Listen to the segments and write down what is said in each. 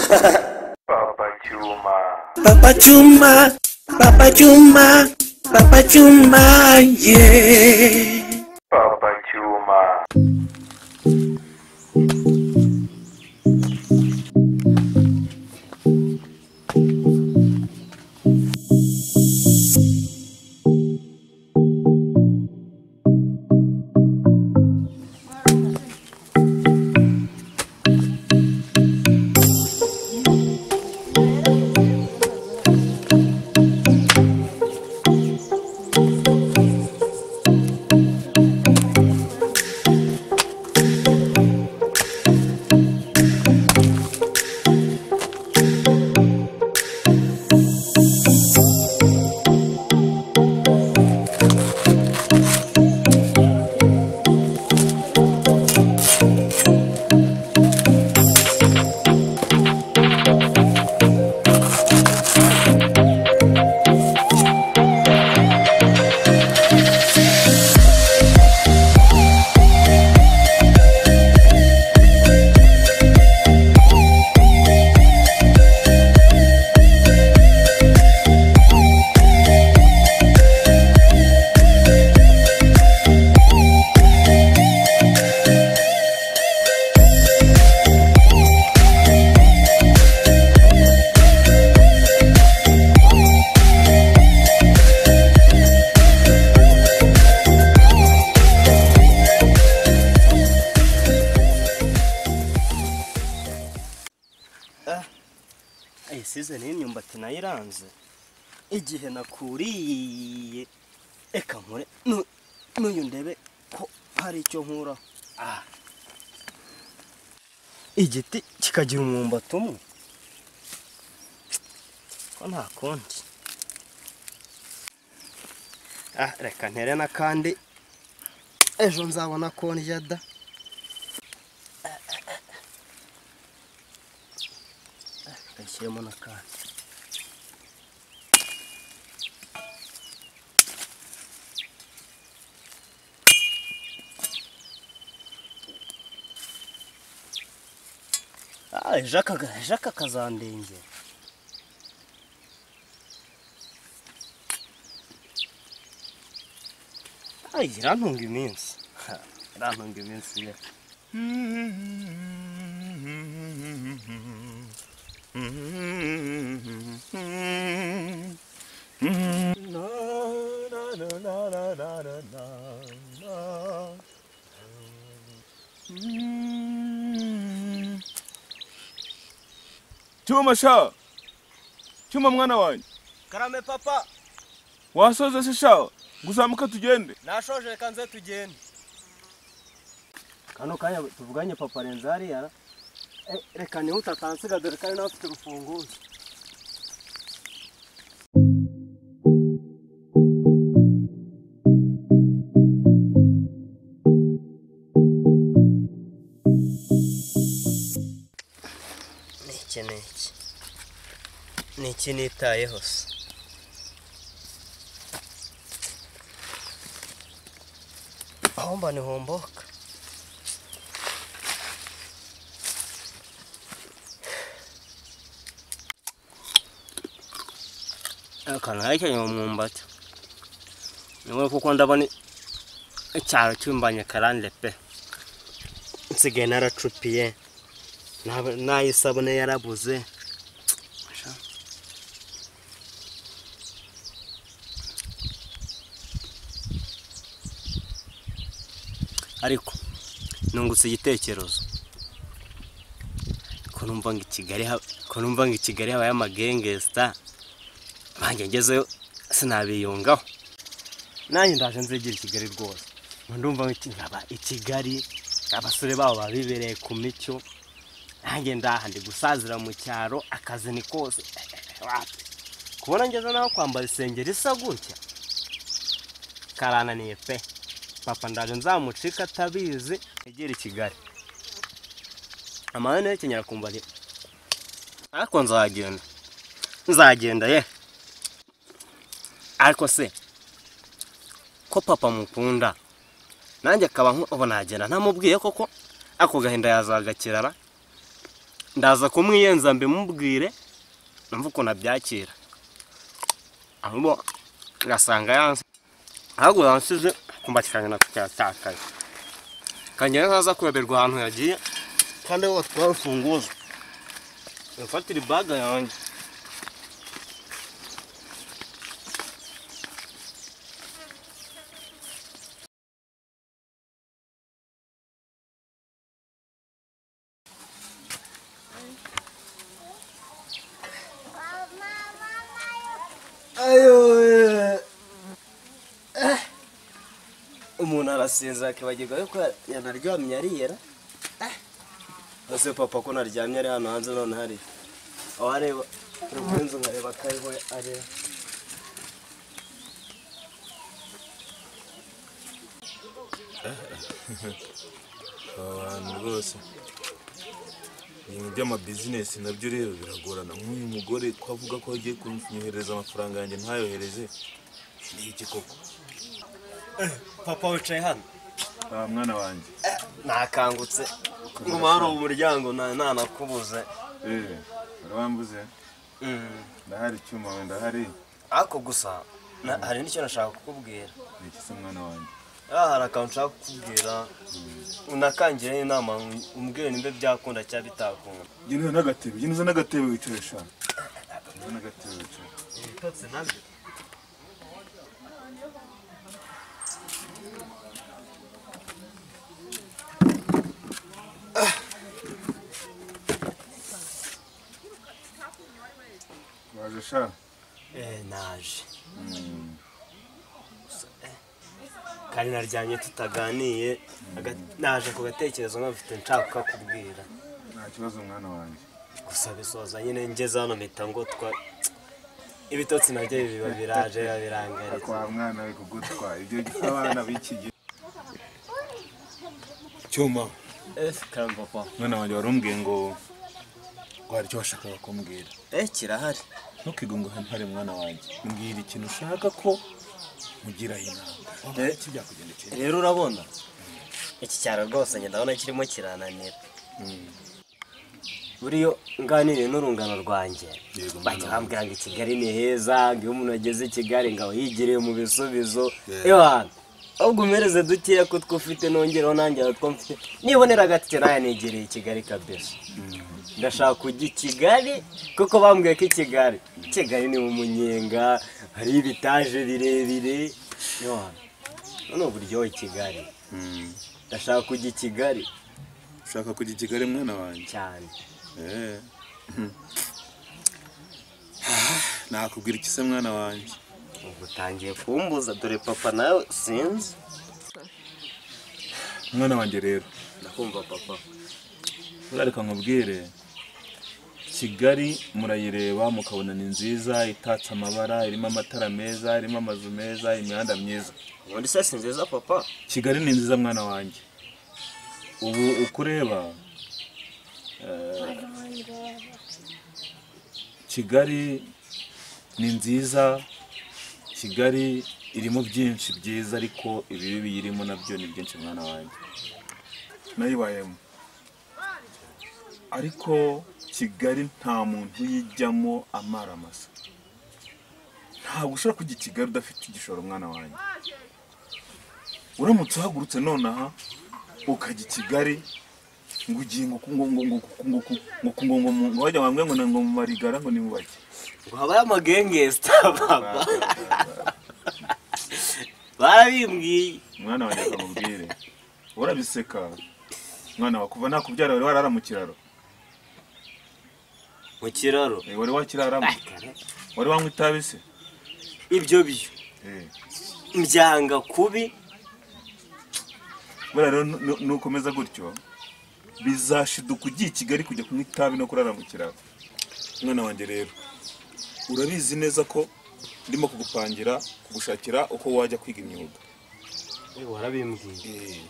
Papa Chuma. Papa Chuma, Papa Chuma, Papa Chuma, yeah. Papa Chuma. Season y'imyumbati nayiranze igihe nakuriye eka nkore n'uyu ndebe ko hari icyo nkura igiti kikagira umwumbati umwe ko nta konti reka ntere n'akandi ejo nzabona konti yada Kashyiremo n'akandi Jaka kazandenge irantunga iminsi ye Chuma sha. Chuma mwana wanyu. Karame papa. Wasoze se sha. Guzamuka tugende. Nashoje kanze tugende. Kano kanya tuvuganye papa Renzari ya. Reka ni utatansiga dore kandi nawe ufite urufunguzo. Niki nitayeho se homba ni homboka akana yake umwumbati niwe kuko ndabona icyaro cyumbanye karande pe nsigaye naracupiye nayisabune yarabuze ariko nungutse igitekerezo ko numva ngo Kigali habaye amagengesta bangezeyo sinabiyungaho nanjye ndaje nzegera Kigali rwose ndumva nk'aba Kigali abasore babo babibereye ku micyo nanjye ndahandi gusazira mu cyaro akazi ni kose kubona ngeze naho kwambara isengeri isa gutya karananiye pe papa ndaje nzamucika atabizi egera Kigali amahane y'Kenyera kumbari ariko nzagenda ye ariko se ko papa mukunda nanjye akaba ubona agenda ntamubwiye koko ako gahinda yazagakirara ndaza kumwiyenza mbimubwire numva ukuntu abyakira ahubwo ngasanga yanse ahubwo yansize kumbatikanya na kucyatakaye kanjye nkaza kuyoberwa ahantu yagiye kandi wowe watwaye urufunguzo mfatira ibaga yanjye umuntu arasinza akibagirwa yuko yanaryamye ariyera ese papa ko naryamye ari hano hanze none hari aho areba urukunzu nkareba kariho areba abantu rwose ibintu by'amabizinesi nabyo rero biragorana nk'uyu mugore twavuga ko agiye kunyohereza amafaranga yanjye ntayohereze ni iki koko papa wicaye hano mwana wanjye nakangutse ngo mahoro mu muryango ntanakubuze urabambuze ndahari icyuma wenda hari ariko gusa hari n'icyo nashaka kukubwira ni iki se mwana wanjye hari akantu nshaka kukubwira unakangire inama umbwire nimba byakunda cyangwa bitakunda genda n'agatebe genda n'agatebe wicaye sha genda n'agatebe wicaye ibitotsi nabyo waje sha naje kandi naryamye tutaganiye naje ku gatekerezo nkafite nshaka kukubwira nta kibazo mwana wanjye gusa bisoza nyine ngeze hano mpita ngo ibitotsi nabyo biba biraje biba birangaritse kwa mwana we kugutwa ibyo abana b'iki gihe cyuma kandi papa mwana wanjye warumbwiye ngo hari icyo washakaga kumbwira kirahari ntukigunge hano hari mwana wanjye mbwira ikintu ushaka ko mugira inama iki byakugendekeye rero urabona iki cyaro rwose njye ndabona kirimo kirananira buriyo nganiriye n'urungano rwanjye bajya bambwira ngo i Kigali ni heza ngo iyo umuntu ageze i Kigali ngo yigiriye mu bisubizo hano ahubwo umereze dukeya ko twufite nongereho nanjye two mfite nibonera agatike nayo negereye i Kigali kabisa ndashaka kujya i Kigali kuko bambwiye ko i Kigali ni mu munyenga hari ibitaje birebire none uburyohe i Kigali ndashaka kujya i Kigali ushaka kujya i Kigali mwana wanjye cyane nakubwira iki se mwana wanjye ubu utangiye kumbuza dore papa nawe sinzi mwana wanjye rero ndakumva papa reka nkubwire Kigali murayireba mukabona ni nziza itatse amabara irimo amatara meza irimo amazu meza imihanda myiza ubundi se si nziza papa Kigali ni nziza mwana wanjye ubu ukureba Kigali ni nziza Kigali irimo byinshi byiza ariko ibibi biyirimo nabyo ni byinshi mwana wanjye nayibayemo ariko Kigali nta muntu yijyamo amara amasa ntabwo ushobora kujya i Kigali udafite igishoro mwana wanjye uramutse uhagurutse nonaha ukajya i Kigali ngo ugiye ngo wajya wambwe ngo mu marigara ngo ni mu bake ngo habaye amagengesta papa barabimbwiye mwana wanjye akamubwire urabiseka mwana wakuva nakubyara wari warara mu kiraro mu kiraro wari wakiraramo wari wanywa itabi se ibyo byo mbyanga kubi buriya rero nukomeza gutyo bizashiduka ugiye i Kigali kujya kunywa itabi no kurara mu kiraro mwana wanjye rero urabizi neza ko ndimo kugupangira kugushakira uko wajya kwiga imyuga warabimbwiye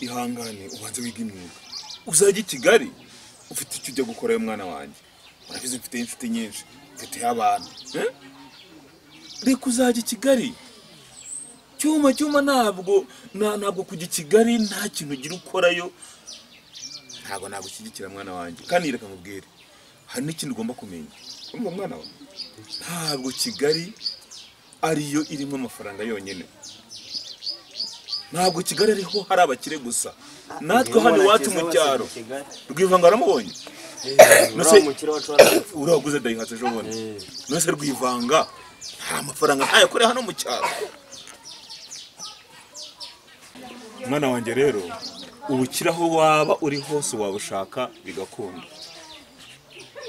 ihangane ubanze wiga imyuga uzajya i Kigali ufite icyo ujya gukorayo mwana wanjye urabizi mfite inshuti nyinshi mfite abantu reka uzajya i Kigali cyuma ntabwo kujya i Kigali nta kintu ugira ukorayo ntabwo nagushyigikira mwana wanjye kandi reka nkubwire hari n'ikindi ugomba kumenya umva mwana wawe ntabwo Kigali ariyo irimo amafaranga yonyine ntabwo Kigali ariho hari abakire gusa natwe hano iwacu mu cyaro Rwivanga aramubonye uraguze dayihatse ejo bundi nose Rwivanga nta mafaranga ntayakoreye hano mu cyaro mwana wanjye rero ubukira aho waba uri hose wabushaka bigakunda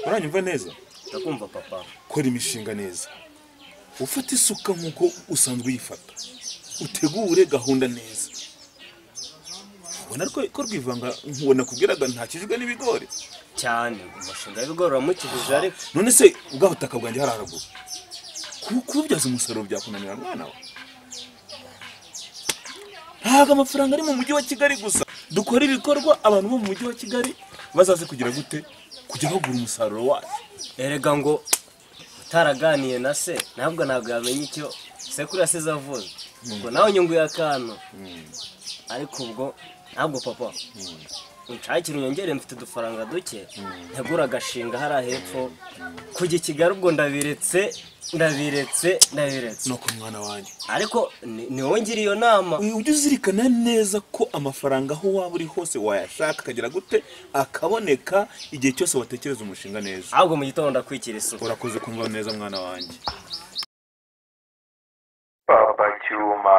uranyumva neza ndakumva papa kora imishinga neza ufata isuka nk'uko usanzwe uyifata utegure gahunda neza ubona ko Rwivanga nkubona kubwiraga ntakijwe n'ibigori cyane umushinga w'ibigori uramukijije ariko none se ubwa butaka bwanjye hararagura kububyaza umusaruro byakunanira mwana we ntabwo amafaranga ari mu mujyi wa Kigali gusa dukora ibikorwa abantu bo mu mujyi wa Kigali bazaze kugira gute kujya bagura umusaruro wacu erega ngo utaraganiye na se ntabwo yamenye icyo sekuru yasize avuze ubwo nawe nyunguye akantu ariko ubwo ntabwo papa nshakira unyongere mfite udufaranga duke ntegura agashinga hariya hepfo kujya Kigali ubwo ndabiretse nuko mwana wanjye ariko ni wowe ngira iyo nama ujye uzirikana neza ko amafaranga aho waba uri hose wayashaka akagera gute akaboneka igihe cyose watekereza umushinga neza ahubwo mu gitondo ndakwikira isuku urakoze kumva neza mwana wanjye Papa Chuma.